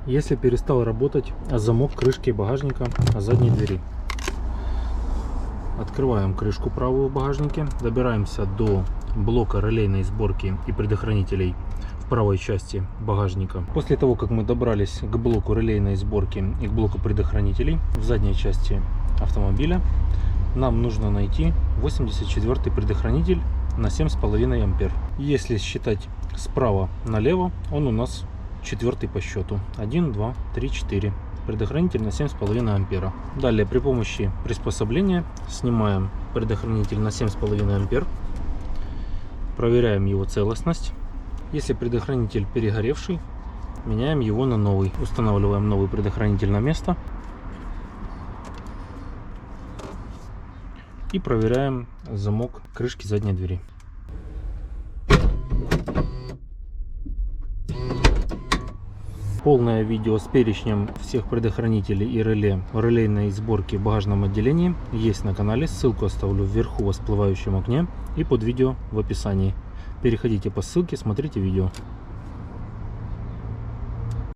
Если перестал работать замок крышки багажника задней двери. Открываем крышку правую в багажнике, добираемся до блока релейной сборки и предохранителей в правой части багажника. После того, как мы добрались к блоку релейной сборки и к блоку предохранителей в задней части автомобиля, нам нужно найти 84-й предохранитель на 7,5 ампер. Если считать справа налево, он у нас 4-й по счету. 1, 2, 3, 4. Предохранитель на 7,5 ампера. Далее при помощи приспособления снимаем предохранитель на 7,5 ампер. Проверяем его целостность. Если предохранитель перегоревший, меняем его на новый. Устанавливаем новый предохранитель на место. И проверяем замок крышки задней двери. Полное видео с перечнем всех предохранителей и реле в релейной сборке в багажном отделении есть на канале. Ссылку оставлю вверху в всплывающем окне и под видео в описании. Переходите по ссылке, смотрите видео.